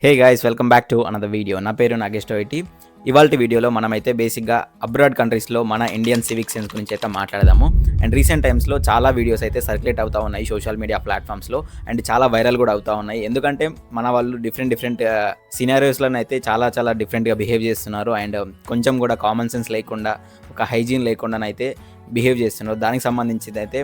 Hey guys, welcome back to another video. నా పేరు నాగేష్ టోయిటీ. ఇవాల్టి వీడియోలో మనమైతే బేసిక్గా అబ్రాడ్ కంట్రీస్లో మన ఇండియన్ సివిక్ సెన్స్ గురించి అయితే మాట్లాడదాము. అండ్ రీసెంట్ టైమ్స్లో చాలా వీడియోస్ అయితే సర్క్యులేట్ అవుతూ ఉన్నాయి సోషల్ మీడియా ప్లాట్ఫామ్స్లో. అండ్ చాలా వైరల్ కూడా అవుతూ ఉన్నాయి. ఎందుకంటే మన వాళ్ళు డిఫరెంట్ సినారియోస్లను అయితే చాలా డిఫరెంట్గా బిహేవ్ చేస్తున్నారు. అండ్ కొంచెం కూడా కామన్ సెన్స్ లేకుండా, ఒక హైజీన్ లేకుండానైతే బిహేవ్ చేస్తున్నారు. దానికి సంబంధించింది అయితే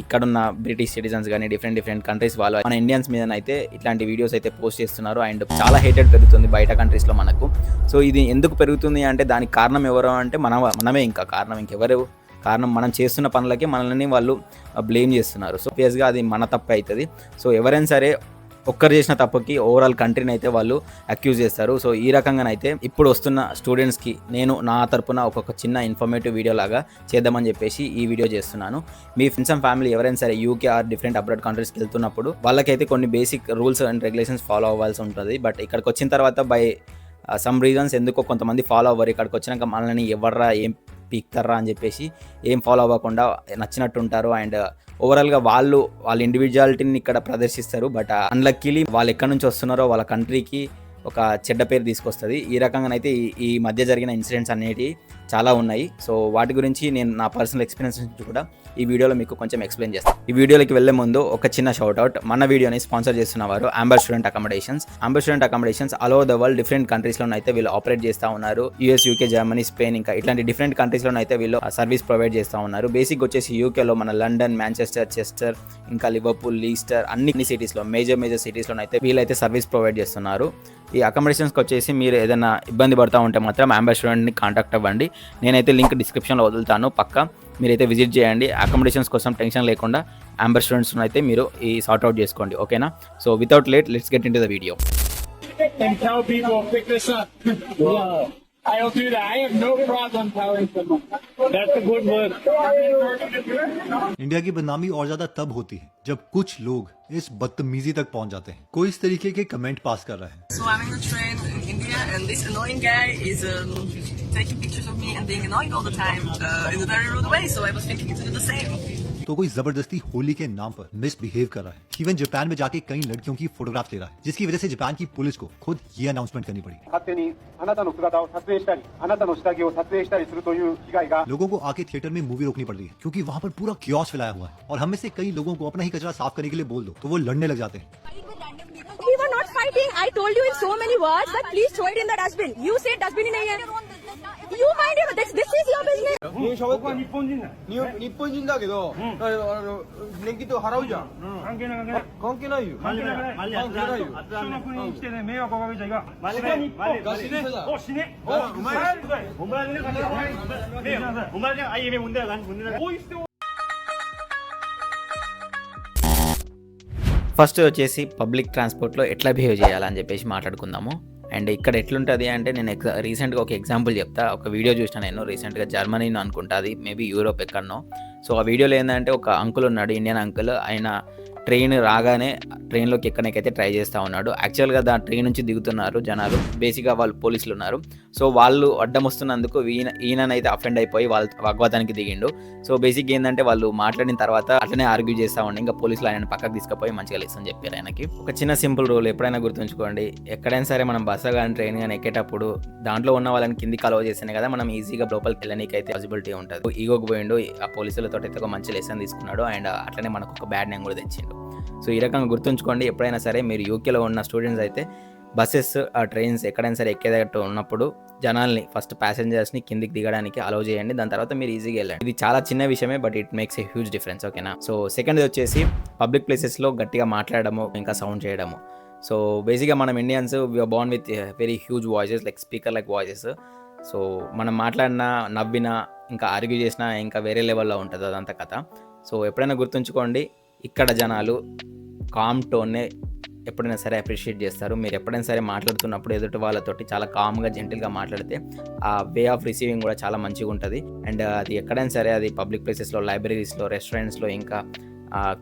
ఇక్కడున్న బ్రిటిష్ సిటిజన్స్ కానీ డిఫరెంట్ కంట్రీస్ వాళ్ళు మన ఇండియన్స్ మీద అయితే ఇట్లాంటి వీడియోస్ అయితే పోస్ట్ చేస్తున్నారు. అండ్ చాలా హేటెడ్ పెరుగుతుంది బయట కంట్రీస్లో మనకు. సో ఇది ఎందుకు పెరుగుతుంది అంటే దానికి కారణం ఎవరు అంటే మనమే. ఇంకా కారణం ఇంకెవరు కారణం, మనం చేస్తున్న పనులకి మనల్ని వాళ్ళు బ్లేమ్ చేస్తున్నారు. సో ఫేస్గా అది మన తప్పే అవుతుంది. సో ఎవరైనా సరే ఒక్కరు చేసిన తప్పుకి ఓవరాల్ కంట్రీని అయితే వాళ్ళు అక్యూజ్ చేస్తారు. సో ఈ రకంగానైతే ఇప్పుడు వస్తున్న స్టూడెంట్స్కి నేను నా తరపున ఒక్కొక్క చిన్న ఇన్ఫర్మేటివ్ వీడియో లాగా చేద్దామని చెప్పేసి ఈ వీడియో చేస్తున్నాను. మీ ఫ్రెండ్స్ అండ్ ఫ్యామిలీ ఎవరైనా సరే యూకే ఆర్ డిఫరెంట్ అబ్రాడ్ కంట్రీస్కి వెళ్తున్నప్పుడు వాళ్ళకైతే కొన్ని basic rules and regulations follow అవ్వాల్సి ఉంటుంది. బట్ ఇక్కడికి వచ్చిన తర్వాత బై సమ్ రీజన్స్ ఎందుకో కొంతమంది ఫాలో అవ్వరు. ఇక్కడికి వచ్చినాక మనల్ని ఎవర్రా ఏం పీక్తారా అని చెప్పేసి ఏం ఫాలో అవ్వకుండా నచ్చినట్టు ఉంటారు. అండ్ ఓవరాల్గా వాళ్ళ ఇండివిజువాలిటీని ఇక్కడ ప్రదర్శిస్తారు. బట్ అన్లక్కీలీ వాళ్ళు ఎక్కడి నుంచి వస్తున్నారో వాళ్ళ కంట్రీకి ఒక చెడ్డ పేరు తీసుకొస్తుంది. ఈ రకంగానైతే ఈ మధ్య జరిగిన ఇన్సిడెంట్స్ అనేటివి చాలా ఉన్నాయి. సో వాటి గురించి నేను నా పర్సనల్ ఎక్స్పీరియన్స్ నుంచి కూడా ఈ వీడియోలో మీకు కొంచెం ఎక్స్ప్లెయిన్ చేస్తాను. ఈ వీడియోలోకి వెళ్లే ముందు ఒక చిన్న షౌట్అవుట్. మన వీడియోని స్పాన్సర్ చేస్తున్న వారు Amber student accommodations all over the world different కంట్రీస్లోనూ అయితే వీళ్ళు ఆపరేట్ చేస్తూ ఉన్నారు. యూఎస్, యూకే, జర్మనీ, స్పెయిన్ ఇంకా ఇట్లాంటి డిఫరెంట్ కంట్రీస్లోనూ అయితే వీళ్ళు సర్వీస్ ప్రొవైడ్ చేస్తూ ఉన్నారు. బేసిక్ వచ్చేసి యూకేలో మన లండన్, మాంచెస్టర్, చెస్టర్ ఇంకా లివర్పూల్, లీస్టర్ అన్ని సిటీస్లో మేజర్ సిటీస్లోనూ అయితే వీళ్ళైతే సర్వీస్ ప్రొవైడ్ చేస్తున్నారు. ఈ అకామిడేషన్స్కి వచ్చేసి మీరు ఏదైనా ఇబ్బంది పడుతూ ఉంటే మాత్రం అంబర్ స్టూడెంట్ని కాంటాక్ట్ అవ్వండి. నేనైతే లింక్ డిస్క్రిప్షన్లో వదులుతాను, పక్కా మీరైతే విజిట్ చేయండి. అకామిడేషన్స్ కోసం టెన్షన్ లేకుండా అంబర్ స్టూడెంట్స్ అయితే మీరు ఈ సార్ట్అవుట్ చేసుకోండి, ఓకేనా? So without late let's get into the video. And tell people pick this up. I'll do that. I have no problem telling someone. That's a good word. India की बदनामी और ज्यादा तब होती है जब कुछ लोग इस बदतमीजी तक पहुंच जाते हैं. कोई इस तरीके के कमेंट पास कर रहा है. So I'm in the train in India, and this annoying guy is taking pictures of me and being annoying all the time in a very rude way. So I was thinking to do the same. तो कोई जबरदस्ती होली के नाम पर misbehave कर रहा है. Even Japan में जाके कई लड़कियों की फोटोग्राफ ले रहा है, जिसकी वजह से जापान की पुलिस को खुद ये अनाउंसमेंट करनी पड़ी. 勝手にあなたの姿を撮影したりあなたの下着を撮影したりするという被害が लोगों को आके थिएटर में मूवी रोकनी पड़ रही है क्योंकि वहाँ पर पूरा क्योस फैलाया हुआ है. और हम में से कई लोगों को अपना ही कचरा साफ करने के लिए बोल दो तो वो लड़ने लग जाते हैं. We were not fighting. I told you in so many words that please throw it in the dustbin. You say dustbin in here. You mind it. This is your business. 僕は日本人だよ。日本人だけど、年金とか払うじゃん。関係ない関係ない。関係ないよ。関係ない。関係ないよ。人の国に来てね迷惑をかけちゃいかん。そこは日本。死ね。お死ね。お前お前ねお前ねIMF 문제가 문제가. First వచ్చేసి public ట్రాన్స్పోర్ట్లో ఎట్లా behave చేయాలని చెప్పేసి మాట్లాడుకుందాము. And ఇక్కడ ఎట్లుంటుంది అంటే నేను రీసెంట్గా ఒక ఎగ్జాంపుల్ చెప్తా. ఒక వీడియో చూసిన నేను రీసెంట్గా జర్మనీని అనుకుంటా, అది మేబీ యూరోప్ ఎక్కడనో. సో ఆ వీడియోలో ఏంటంటే ఒక అంకుల్ ఉన్నాడు, ఇండియన్ అంకుల్. ఆయన ట్రైన్ రాగానే ట్రైన్లోకి ఎక్కడానికైతే ట్రై చేస్తూ ఉన్నాడు. యాక్చువల్గా దాని ట్రైన్ నుంచి దిగుతున్నారు జనాలు, బేసిక్గా వాళ్ళు పోలీసులు ఉన్నారు. సో వాళ్ళు అడ్డం వస్తున్నందుకు ఈయననైతే అఫెండ్ అయిపోయి వాళ్ళ వాగ్వాదానికి దిగిండు. సో బేసిక్గా ఏంటంటే వాళ్ళు మాట్లాడిన తర్వాత అట్లనే ఆర్గ్యూ చేస్తూ ఉండి ఇంకా పోలీసులు ఆయన పక్కకు తీసుకుపోయి మంచిగా లెసన్ చెప్పారు ఆయనకి. ఒక చిన్న సింపుల్ రూల్ ఎప్పుడైనా గుర్తుంచుకోండి, ఎక్కడైనా సరే మనం బస్సు కానీ ట్రైన్ కానీ ఎక్కేటప్పుడు దాంట్లో ఉన్న వాళ్ళని కిందికి అలవ్ చేస్తేనే కదా మనం ఈజీగా లోపలికి వెళ్ళడానికి అయితే పాసిబిలిటీ ఉంటుంది. ఈగోకి పోయిండు, ఆ పోలీసులతో అయితే ఒక మంచి లెసన్ తీసుకున్నాడు. అండ్ అట్లనే మనకు ఒక బ్యాడ్ నేమ్ కూడా తెచ్చిండు. సో ఈ రకంగా గుర్తుంచుకోండి, ఎప్పుడైనా సరే మీరు యూకేలో ఉన్న స్టూడెంట్స్ అయితే బస్సెస్, ట్రైన్స్ ఎక్కడైనా సరే ఎక్కేటట్టు ఉన్నప్పుడు జనాల్ని ఫస్ట్ ప్యాసింజర్స్ని కిందికి దిగడానికి అలౌ చేయండి. దాని తర్వాత మీరు ఈజీగా వెళ్ళండి. ఇది చాలా చిన్న విషయమే, but it makes a huge difference, ఓకేనా? సో సెకండ్ వచ్చేసి పబ్లిక్ ప్లేసెస్లో గట్టిగా మాట్లాడము, ఇంకా సౌండ్ చేయడము. సో బేసిక్గా మనం Indians we are born with very huge voices, like speaker like voices. So మనం మాట్లాడినా, నవ్వినా, ఇంకా ఆర్గ్యూ చేసినా ఇంకా వేరే లెవెల్లో ఉంటుంది అదంతా కథ. సో ఎప్పుడైనా గుర్తుంచుకోండి, ఇక్కడ జనాలు కామ్ టోన్నే ఎప్పుడైనా సరే అప్రిషియేట్ చేస్తారు. మీరు ఎప్పుడైనా సరే మాట్లాడుతున్నప్పుడు ఎదుటి వాళ్ళతోటి చాలా కామ్గా జెంటిల్గా మాట్లాడితే ఆ వే ఆఫ్ రిసీవింగ్ కూడా చాలా మంచిగా ఉంటుంది. అండ్ అది ఎక్కడైనా సరే, అది పబ్లిక్ ప్లేసెస్లో, లైబ్రరీస్లో, రెస్టారెంట్స్లో, ఇంకా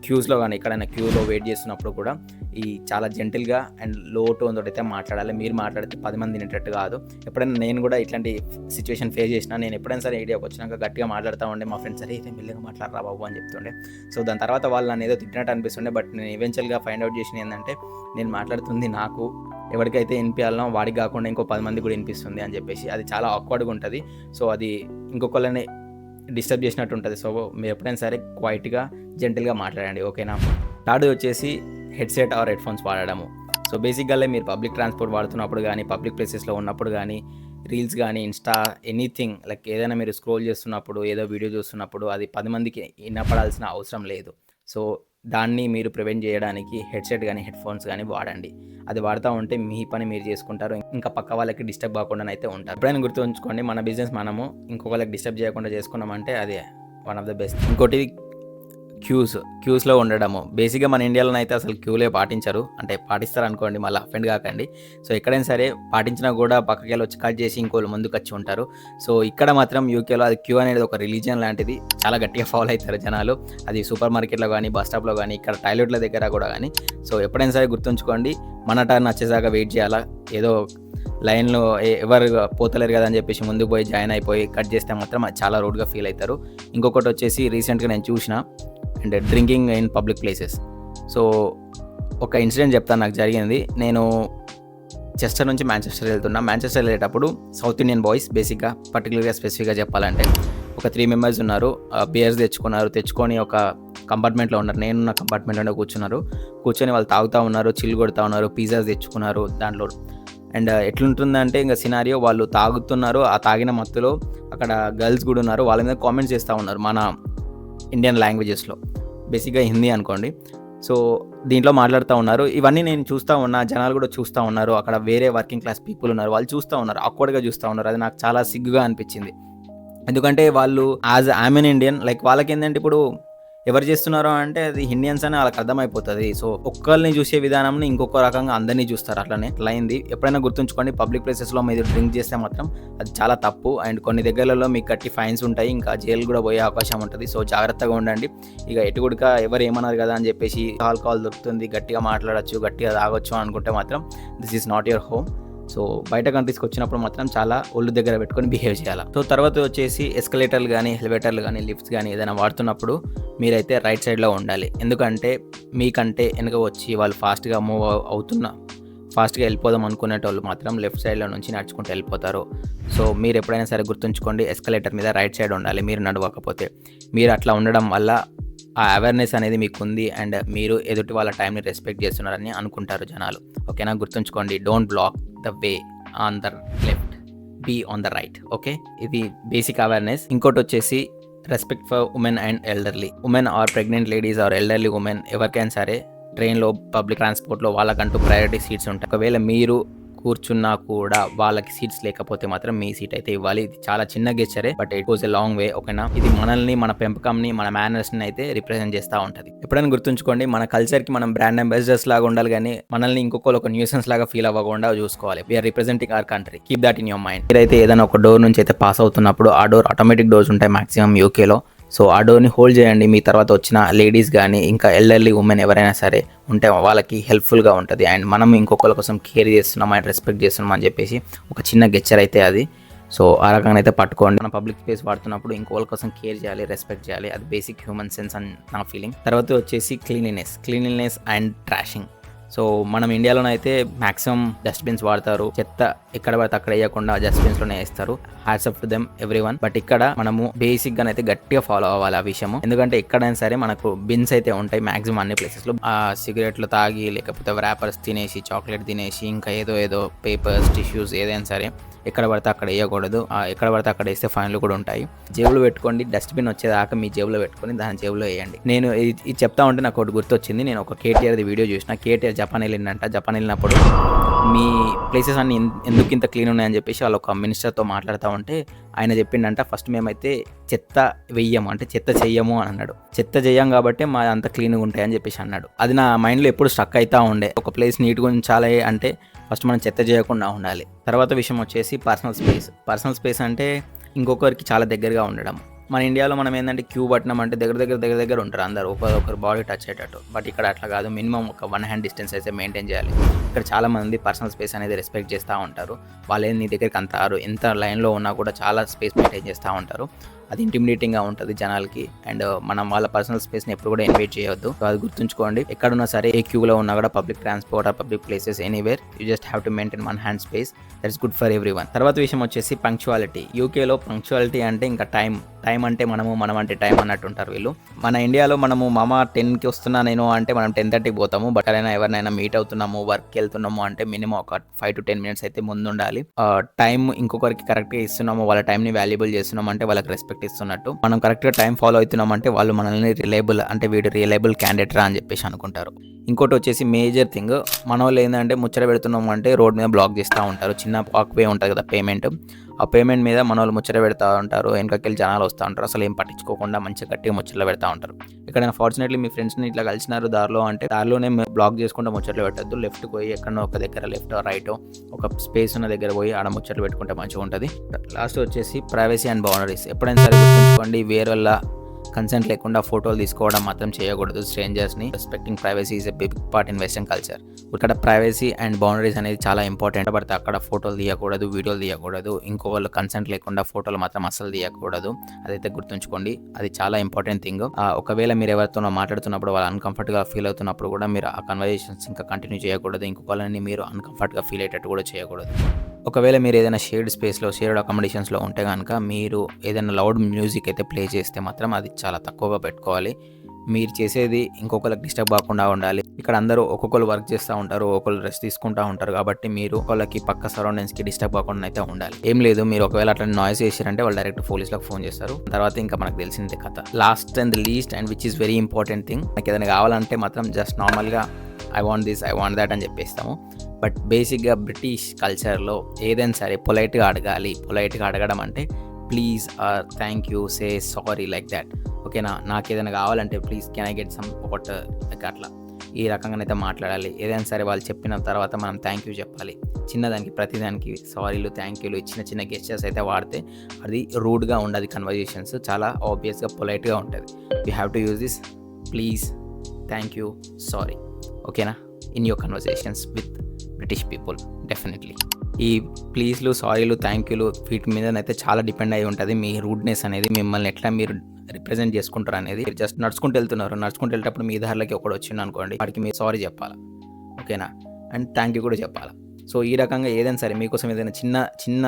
క్యూస్లో కానీ ఎక్కడైనా క్యూలో వెయిట్ చేస్తున్నప్పుడు కూడా ఈ చాలా జెంటిల్గా అండ్ లో టోన్ తోటి అయితే మాట్లాడాలి. మీరు మాట్లాడితే 10 మంది వినేటట్టు కాదు. ఎప్పుడైనా నేను కూడా ఇట్లాంటి సిచ్యువేషన్ ఫేస్ చేసినా, నేను ఎప్పుడైనా సరే ఐడియాకి వచ్చినాక గట్టిగా మాట్లాడుతూ ఉండే, మా ఫ్రెండ్స్ సరే అయితే మెల్లగా మాట్లాడరా బాబు అని చెప్తుండే. సో దాని తర్వాత వాళ్ళు నన్ను ఏదో తిట్టినట్టు అనిపిస్తుండే. బట్ నేను ఈవెన్చువల్గా ఫైండ్ అవుట్ చేసిన ఏంటంటే, నేను మాట్లాడుతుంది నాకు ఎవరికైతే వినిపించాలనో వాడికి కాకుండా ఇంకో 10 మంది కూడా వినిపిస్తుంది అని చెప్పేసి అది చాలా ఆక్వర్డ్గా ఉంటుంది. సో అది ఇంకొకళ్ళని డిస్టర్బ్ చేసినట్టు ఉంటుంది. సో మీరు ఎప్పుడైనా సరే క్వైట్గా జెంటిల్గా మాట్లాడండి, ఓకేనా. థర్డ్ వచ్చేసి హెడ్సెట్ ఆర్ హెడ్ఫోన్స్ వాడడము. సో బేసిక్గా మీరు పబ్లిక్ ట్రాన్స్పోర్ట్ వాడుతున్నప్పుడు కానీ, పబ్లిక్ ప్లేసెస్లో ఉన్నప్పుడు కానీ, రీల్స్ కానీ, ఇన్స్టా ఎనీథింగ్ లైక్ ఏదైనా మీరు స్క్రోల్ చేస్తున్నప్పుడు, ఏదో వీడియో చూస్తున్నప్పుడు అది 10 మందికి వినపడాల్సిన అవసరం లేదు. సో దాన్ని మీరు ప్రివెంట్ చేయడానికి హెడ్సెట్ కానీ హెడ్ఫోన్స్ కానీ వాడండి. అది వాడుతూ ఉంటే మీ పని మీరు చేసుకుంటారు, ఇంకా పక్క వాళ్ళకి డిస్టర్బ్ కాకుండా అయితే ఉంటారు. ఎప్పుడైనా గుర్తుంచుకోండి, మన బిజినెస్ మనము ఇంకొకళ్ళకి డిస్టర్బ్ చేయకుండా చేసుకున్నామంటే అది వన్ ఆఫ్ ద బెస్ట్. ఇంకోటి క్యూస్లో ఉండడము. బేసిక్గా మన ఇండియాలో అయితే అసలు క్యూలే పాటించరు, అంటే పాటిస్తారు అనుకోండి, మళ్ళీ అఫెండ్ కాకండి. సో ఎక్కడైనా సరే పాటించినా కూడా పక్కకి వచ్చి కట్ చేసి ఇంకోళ్ళు ముందుకు వచ్చి ఉంటారు. సో ఇక్కడ మాత్రం యూకేలో అది క్యూ అనేది ఒక రిలీజియన్ లాంటిది, చాలా గట్టిగా ఫాలో అవుతారు జనాలు. అది సూపర్ మార్కెట్లో కానీ, బస్ స్టాప్లో కానీ, ఇక్కడ టాయిలెట్ల దగ్గర కూడా కానీ. సో ఎప్పుడైనా సరే గుర్తుంచుకోండి, మన టర్న్ వచ్చేసాక వెయిట్ చేయాలా. ఏదో లైన్లో ఎవరు పోతలేరు కదా అని చెప్పేసి ముందుకు పోయి జాయిన్ అయిపోయి కట్ చేస్తే మాత్రం చాలా రూడ్గా ఫీల్ అవుతారు. ఇంకొకటి వచ్చేసి రీసెంట్గా నేను చూసిన and drinking in public places. So ఒక ఇన్సిడెంట్ చెప్తాను, నాకు జరిగింది. నేను చెస్టర్ నుంచి మాంచెస్టర్ వెళ్తున్నా. మాంచెస్టర్ వెళ్ళేటప్పుడు సౌత్ ఇండియన్ బాయ్స్, బేసిక్గా పర్టికులర్గా స్పెసిఫిక్గా చెప్పాలంటే ఒక 3 మెంబర్స్ ఉన్నారు. బియర్స్ తెచ్చుకొని ఒక కంపార్ట్మెంట్లో ఉన్నారు. నేనున్న కంపార్ట్మెంట్లోనే కూర్చొని వాళ్ళు తాగుతూ ఉన్నారు, చిల్లు కొడుతూ ఉన్నారు, పిజ్జాస్ తెచ్చుకున్నారు దాంట్లో. అండ్ ఎట్లుంటుందంటే ఇంకా సినారియో, వాళ్ళు తాగుతున్నారు, ఆ తాగిన మత్తులో అక్కడ గర్ల్స్ కూడా ఉన్నారు, వాళ్ళ మీద కామెంట్స్ చేస్తూ ఉన్నారు మన ఇండియన్ లాంగ్వేజెస్లో, బేసిక్గా హిందీ అనుకోండి. సో దీంట్లో మాట్లాడుతూ ఉన్నారు. ఇవన్నీ నేను చూస్తూ ఉన్నా, జనాలు కూడా చూస్తూ ఉన్నారు. అక్కడ వేరే వర్కింగ్ క్లాస్ పీపుల్ ఉన్నారు, వాళ్ళు చూస్తూ ఉన్నారు, ఆక్వర్డ్గా చూస్తూ ఉన్నారు. అది నాకు చాలా సిగ్గుగా అనిపించింది. ఎందుకంటే వాళ్ళు యాజ్ ఐఎమ్ ఇండియన్, లైక్ వాళ్ళకి ఏంటంటే ఇప్పుడు ఎవరు చేస్తున్నారో అంటే అది ఇండియన్స్ అని వాళ్ళకి అర్థమైపోతుంది. సో ఒక్కరిని చూసే విధానంని ఇంకొక రకంగా అందరినీ చూస్తారు, అట్లా అయింది. ఎప్పుడైనా గుర్తుంచుకోండి, పబ్లిక్ ప్లేసెస్లో మీరు డ్రింక్ చేస్తే మాత్రం అది చాలా తప్పు. అండ్ కొన్ని దగ్గరలలో మీకు గట్టి ఫైన్స్ ఉంటాయి, ఇంకా జైలు కూడా పోయే అవకాశం ఉంటుంది. సో జాగ్రత్తగా ఉండండి. ఇక ఎటుగుడిగా ఎవరు ఏమన్నారు కదా అని చెప్పేసి ఆల్కహాల్ దొరుకుతుంది, గట్టిగా మాట్లాడచ్చు, గట్టిగా తాగొచ్చు అనుకుంటే మాత్రం this is not your home. So బయట కంట్రీస్కి వచ్చినప్పుడు మాత్రం చాలా ఒళ్ళు దగ్గర పెట్టుకొని బిహేవ్ చేయాలి. సో తర్వాత వచ్చేసి ఎస్కలేటర్లు కానీ, ఎలివేటర్లు కానీ, లిఫ్ట్స్ కానీ ఏదైనా వాడుతున్నప్పుడు మీరైతే రైట్ సైడ్లో ఉండాలి. ఎందుకంటే మీకంటే వెనక వచ్చి వాళ్ళు ఫాస్ట్గా ఫాస్ట్గా వెళ్ళిపోదాం అనుకునేటోళ్ళు మాత్రం లెఫ్ట్ సైడ్లో నుంచి నడుచుకుంటూ వెళ్ళిపోతారు. సో మీరు ఎప్పుడైనా సరే గుర్తుంచుకోండి, ఎస్కలేటర్ మీద రైట్ సైడ్ ఉండాలి మీరు నడవకపోతే. మీరు అట్లా ఉండడం వల్ల ఆ అవేర్నెస్ అనేది మీకు ఉంది అండ్ మీరు ఎదుటి వాళ్ళ టైంని రెస్పెక్ట్ చేస్తున్నారని అనుకుంటారు జనాలు, ఓకేనా. గుర్తుంచుకోండి, don't block the way on the left, be on the right, okay. ఇది బేసిక్ అవేర్నెస్. ఇంకోటి వచ్చేసి respect for women and elderly. Women or pregnant ladies or elderly women ఎవరికైనా సరే ట్రైన్లో, పబ్లిక్ ట్రాన్స్పోర్ట్లో వాళ్ళకంటూ ప్రయారిటీ సీట్స్ ఉంటాయి. ఒకవేళ మీరు కూర్చున్నా కూడా వాళ్ళకి సీట్స్ లేకపోతే మాత్రం మీ సీట్ అయితే ఇవ్వాలి. ఇది చాలా చిన్న గెస్చరే, but it goes a long way, ఓకేనా. ఇది మనల్ని, మన పెంపకంని, మన మేనర్స్ని అయితే రిప్రజెంట్ చేస్తూ ఉంటుంది. ఎప్పుడైనా గుర్తుంచుకోండి, మన కల్చర్కి మనం బ్రాండ్ అంబాసిడర్స్ లాగా ఉండాలి, కానీ మనల్ని ఇంకొకరు ఒక న్యూసెన్స్ లాగా ఫీల్ అవ్వకుండా చూసుకోవాలి. We are representing our country, keep that in your mind. మీరైతే ఏదైనా ఒక డోర్ నుంచి అయితే పాస్ అవుతున్నప్పుడు, ఆ డోర్ ఆటోమేటిక్ డోర్స్ ఉంటాయి మాక్సిమం యూకేలో. సో ఆ డోర్ని హోల్డ్ చేయండి. మీ తర్వాత వచ్చిన లేడీస్ కానీ, ఇంకా ఎల్డర్లీ ఉమెన్ ఎవరైనా సరే ఉంటే వాళ్ళకి హెల్ప్ఫుల్గా ఉంటుంది. అండ్ మనం ఇంకొకరి కోసం కేర్ చేస్తున్నాం అండ్ రెస్పెక్ట్ చేస్తున్నాం అని చెప్పేసి ఒక చిన్న గెచ్చర్ అయితే అది. సో ఆ రకంగా అయితే పట్టుకోండి. మన పబ్లిక్ స్పేస్ వాడుతున్నప్పుడు ఇంకొకరి కోసం కేర్ చేయాలి, రెస్పెక్ట్ చేయాలి. అది బేసిక్ హ్యూమన్ సెన్స్ అని నా ఫీలింగ్. తర్వాత వచ్చేసి క్లీనినెస్ అండ్ ట్రాషింగ్. సో మనం ఇండియాలోనైతే మ్యాక్సిమం డస్ట్బిన్స్ వాడతారు, చెత్త ఎక్కడ పడితే అక్కడ వేయకుండా డస్ట్బిన్స్లోనే వేస్తారు. Hats off to them everyone. But ఇక్కడ మనము బేసిక్ గా అయితే గట్టిగా ఫాలో అవ్వాలి ఆ విషయము. ఎందుకంటే ఎక్కడైనా సరే మనకు బిన్స్ అయితే ఉంటాయి మాక్సిమం అన్ని ప్లేసెస్ లో. ఆ సిగరెట్లు తాగి, లేకపోతే ర్యాపర్స్ తినేసి, చాక్లెట్ తినేసి, ఇంకా ఏదో పేపర్స్, టిష్యూస్ ఏదైనా సరే ఎక్కడ పడితే అక్కడ వేయకూడదు. ఎక్కడ పడితే అక్కడ వేస్తే ఫైన్లు కూడా ఉంటాయి. జేబులో పెట్టుకోండి, డస్ట్బిన్ వచ్చేదాకా మీ జేబులో పెట్టుకొని దాని జేబులో వేయండి. నేను ఇది చెప్తా ఉంటే నాకు ఒకటి గుర్తొచ్చింది. నేను ఒక కేటీఆర్ది వీడియో చూసిన. కేటీఆర్ జపాన్ వెళ్ళిందంట. జపాన్ వెళ్ళినప్పుడు మీ ప్లేసెస్ అన్ని ఎందుకు ఇంత క్లీన్ ఉన్నాయని చెప్పేసి వాళ్ళు ఒక మినిస్టర్తో మాట్లాడుతూ ఉంటే ఆయన చెప్పిండంట, ఫస్ట్ మేమైతే చెత్త వెయ్యము, అంటే చెత్త చెయ్యము అని అన్నాడు. చెత్త చెయ్యం కాబట్టి మా అంత క్లీన్గా ఉంటాయని చెప్పేసి అన్నాడు. అది నా మైండ్లో ఎప్పుడు స్ట్రక్ అవుతూ ఉండే. ఒక ప్లేస్ నీట్గా ఉంచాలి అంటే ఫస్ట్ మనం చెత్త చేయకుండా ఉండాలి. తర్వాత విషయం వచ్చేసి పర్సనల్ స్పేస్ అంటే ఇంకొకరికి చాలా దగ్గరగా ఉండడం. మన ఇండియాలో మనం ఏంటంటే క్యూ పట్టినాం అంటే దగ్గర ఉంటారు అందరూ ఒకరు బాడీ టచ్ అయ్యేటట్టు. బట్ ఇక్కడ అట్లా కాదు, మినిమం ఒక 1 హ్యాండ్ డిస్టెన్స్ అయితే మెయింటైన్ చేయాలి. ఇక్కడ చాలా మంది పర్సనల్ స్పేస్ అనేది రెస్పెక్ట్ చేస్తూ ఉంటారు. వాళ్ళే నీ దగ్గరికి అంటారు, ఎంత లైన్లో ఉన్నా కూడా చాలా స్పేస్ మెయింటైన్ చేస్తూ ఉంటారు. అది ఇంటిమిడేటింగ్గా ఉంటుంది జనాలకి. అండ్ మనం వాళ్ళ పర్సనల్ స్పేస్ని ఎప్పుడు కూడా ఇన్వైట్ చేయొద్దు. సో అది గుర్తుంచుకోండి. ఎక్కడున్నా సరే, ఏ క్యూలో ఉన్నా కూడా, public transport are public places anywhere, you just have to maintain 1 hand space. That's good for every one. తర్వాత విషయం వచ్చేసి పంక్చువాలిటీ. యూకేలో పంక్చువాలిటీ అంటే ఇంకా టైం అంటే మనం అంటే టైం అన్నట్టు ఉంటారు వీళ్ళు. మన ఇండియాలో మనము మామ 10కి వస్తున్నా నేను అంటే మనం 10:30కి పోతాము. బట్ ఎవరినైనా మీట్ అవుతున్నాము, వర్క్కి వెళ్తున్నాము అంటే మినిమం ఒక 5 to 10 minutes అయితే ముందు ఉండాలి. టైం ఇంకొకరికి కరెక్ట్గా ఇస్తున్నాము, వాళ్ళ టైంని వాల్యుబుల్ చేస్తున్నాము అంటే వాళ్ళకి రెస్పెక్ట్ ఇస్తున్నట్టు. మనం కరెక్ట్గా టైం ఫాలో అవుతున్నాం అంటే వాళ్ళు మనల్ని రిలయబుల్, అంటే వీడు రిలయబుల్ క్యాండిడేట్ రా అని చెప్పేసి అనుకుంటారు. ఇంకోటి వచ్చేసి మేజర్ థింగ్, మన వాళ్ళు ఏంటంటే ముచ్చట పెడుతున్నాము అంటే రోడ్ మీద బ్లాక్ చేస్తూ ఉంటారు. చిన్న వాక్వే ఉంటుంది కదా పేమెంట్, ఆ పేమెంట్ మీద మన వాళ్ళు ముచ్చట పెడతా ఉంటారు. వెనకకెళ్ళి జనాలు వస్తూ ఉంటారు, అసలు ఏం పట్టించుకోకుండా మంచిగా గట్టిగా ముచ్చట్లు పెడతా ఉంటారు. ఎక్కడైనా ఫార్చునేట్లీ మీ ఫ్రెండ్స్ని ఇట్లా కలిసినారు దారిలో అంటే దారిలోనే బ్లాక్ చేసుకుంటే ముచ్చట్లు పెట్టద్దు. లెఫ్ట్కి పోయి ఎక్కడో ఒక దగ్గర లెఫ్ట్ రైట్ ఒక స్పేస్ ఉన్న దగ్గర పోయి ఆడ ముచ్చట్లు పెట్టుకుంటే మంచిగా ఉంటుంది. లాస్ట్ వచ్చేసి ప్రైవసీ అండ్ బౌండరీస్. ఎప్పుడైనా సరే గుర్తుంచుకోండి, వేరే వాళ్ళ కన్సెంట్ లేకుండా ఫోటోలు తీసుకోవడం మాత్రం చేయకూడదు స్ట్రేంజర్స్ని. Respecting privacy is a big part in western culture. ఇక్కడ ప్రైవసీ అండ్ బౌండరీస్ అనేది చాలా ఇంపార్టెంట్. పడితే అక్కడ ఫోటోలు తీయకూడదు, వీడియోలు తీయకూడదు, ఇంకో వాళ్ళు కన్సెంట్ లేకుండా ఫోటోలు మాత్రం అసలు తీయకూడదు. అదైతే గుర్తుంచుకోండి, అది చాలా ఇంపార్టెంట్ థింగ్. ఒకవేళ మీరు ఎవరితోనో మాట్లాడుతున్నప్పుడు వాళ్ళు అన్కంఫర్ట్గా ఫీల్ అవుతున్నప్పుడు కూడా మీరు ఆ కన్వర్జేషన్స్ ఇంకా కంటిన్యూ చేయకూడదు. ఇంకొకళ్ళని మీరు అన్కంఫర్ట్గా ఫీల్ అయ్యేటట్టు కూడా చేయకూడదు. ఒకవేళ మీరు ఏదైనా షేర్డ్ స్పేస్లో, షేర్డ్ అకామిడేషన్స్లో ఉంటే కనుక మీరు ఏదైనా లౌడ్ మ్యూజిక్ అయితే ప్లే చేస్తే మాత్రం అది చాలా తక్కువగా పెట్టుకోవాలి. మీరు చేసేది ఇంకొకరికి డిస్టర్బ్ కాకుండా ఉండాలి. ఇక్కడ అందరూ ఒక్కొక్కరు వర్క్ చేస్తూ ఉంటారు, ఒక్కొక్కరు రెస్ట్ తీసుకుంటూ ఉంటారు. కాబట్టి మీరు ఒకళ్ళకి పక్క సరౌండింగ్స్కి డిస్టర్బ్ కాకుండా అయితే ఉండాలి. ఏం లేదు, మీరు ఒకవేళ అట్లా నాయిస్ చేశారంటే వాళ్ళు డైరెక్ట్ పోలీసులకు ఫోన్ చేస్తారు. తర్వాత ఇంకా మనకు తెలిసిందే కథ. Last and the least and which is very important thing, నాకు ఏదైనా కావాలంటే మాత్రం జస్ట్ నార్మల్గా I want this, I want that అని చెప్పేస్తాము. బట్ బేసిక్గా బ్రిటిష్ కల్చర్లో ఏదైనా సరే పొలైట్గా అడగాలి. పొలైట్గా అడగడం అంటే please or thank you, say sorry, like that. ఓకేనా, నాకు ఏదైనా కావాలంటే please can I get some ఒకటి లైక్ అట్లా ఈ రకంగానైతే మాట్లాడాలి. ఏదైనా సరే వాళ్ళు చెప్పిన తర్వాత మనం థ్యాంక్ యూ చెప్పాలి. చిన్నదానికి ప్రతిదానికి సారీలు, థ్యాంక్ యూలు, చిన్న గెస్చర్స్ అయితే వాడితే అది రూడ్గా ఉండదు. కన్వర్జేషన్స్ చాలా ఆబ్వియస్గా పొలైట్గా ఉంటుంది. You have to use this please, thank you, sorry. ఓకేనా, in your conversations with British people. Definitely ఈ ప్లీజ్లు, సారీలు, థ్యాంక్ యూలు వీటి మీదనైతే చాలా డిపెండ్ అయి ఉంటుంది. మీ రూడ్నెస్ అనేది మిమ్మల్ని ఎట్లా మీరు రిప్రజెంట్ చేసుకుంటారు అనేది. జస్ట్ నడుచుకుంటూ వెళ్ళేటప్పుడు మీ దారిలోకి ఒకటి వచ్చింది అనుకోండి, వాడికి మీరు సారీ చెప్పాలా. ఓకేనా, అండ్ థ్యాంక్ యూ కూడా చెప్పాలా. సో ఈ రకంగా ఏదైనా సరే మీకోసం ఏదైనా చిన్న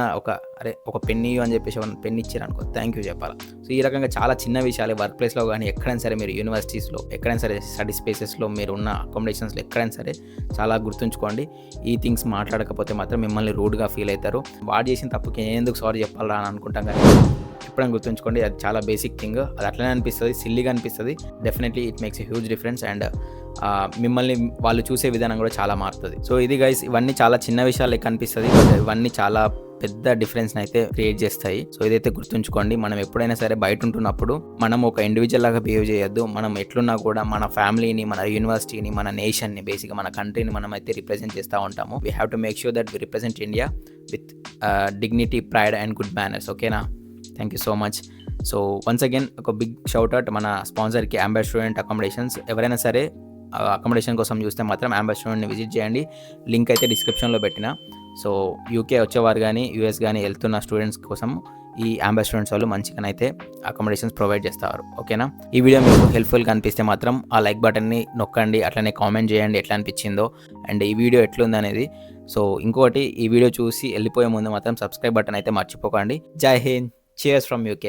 ఒక పెన్ ఇవ్వు అని చెప్పేసి పెన్ ఇచ్చారు అనుకో, థ్యాంక్ యూ చెప్పాలా. సో ఈ రకంగా చాలా చిన్న విషయాలు వర్క్ ప్లేస్లో కానీ, ఎక్కడైనా సరే మీరు యూనివర్సిటీస్లో, ఎక్కడైనా సరే స్టడీ స్పేసెస్లో, మీరు ఉన్న అకామిడేషన్స్లో ఎక్కడైనా సరే చాలా గుర్తుంచుకోండి. ఈ థింగ్స్ మాట్లాడకపోతే మాత్రం మిమ్మల్ని రూడ్గా ఫీల్ అవుతారు. వాడు చేసిన తప్పుకి నేను ఎందుకు సారీ చెప్పాలా అని అనుకుంటాం కానీ ఎప్పుడైనా గుర్తుంచుకోండి, అది చాలా బేసిక్ థింగ్. అది అట్లనే అనిపిస్తుంది, సిల్లీగా అనిపిస్తుంది. Definitely it makes a huge difference. And మిమ్మల్ని వాళ్ళు చూసే విధానం కూడా చాలా మారుతుంది. సో ఇది గైస్, ఇవన్నీ చాలా చిన్న విషయాలు కనిపిస్తుంది, బట్ ఇవన్నీ చాలా పెద్ద డిఫరెన్స్ అయితే క్రియేట్ చేస్తాయి. సో ఇదైతే గుర్తుంచుకోండి. మనం ఎప్పుడైనా సరే బయట ఉంటున్నప్పుడు మనం ఒక ఇండివిజువల్ లాగా బిహేవ్ చేయొద్దు. మనం ఎట్లున్నా కూడా మన ఫ్యామిలీని, మన యూనివర్సిటీని, మన నేషన్ని, బేసిక్గా మన కంట్రీని మనం అయితే రిప్రజెంట్ చేస్తూ ఉంటాము. We have to make sure that we represent India with dignity, pride and good manners. ఓకేనా, thank you so much. So once again ఒక బిగ్ షౌట్ అవుట్ మన స్పాన్సర్కి, అంబర్ స్టూడెంట్ అకామిడేషన్స్. ఎవరైనా సరే అకామిడేషన్ కోసం చూస్తే మాత్రం అంబర్ స్టూడెంట్ని విజిట్ చేయండి. లింక్ అయితే డిస్క్రిప్షన్లో పెట్టిన. సో యూకే వచ్చేవారు కానీ, యూఎస్ కానీ వెళ్తున్న స్టూడెంట్స్ కోసం ఈ అంబర్ స్టూడెంట్స్ వాళ్ళు మంచిగానైతే అకామిడేషన్స్ ప్రొవైడ్ చేస్తారు. ఓకేనా, ఈ వీడియో మీకు హెల్ప్ఫుల్గా అనిపిస్తే మాత్రం ఆ లైక్ బటన్ని నొక్కండి, అట్లనే కామెంట్ చేయండి ఎట్లా అనిపించిందో అండ్ ఈ వీడియో ఎట్లుంది అనేది. సో ఇంకోటి, ఈ వీడియో చూసి వెళ్ళిపోయే ముందు మాత్రం సబ్స్క్రైబ్ బటన్ అయితే మర్చిపోకండి. జై హింద్, cheers from UK.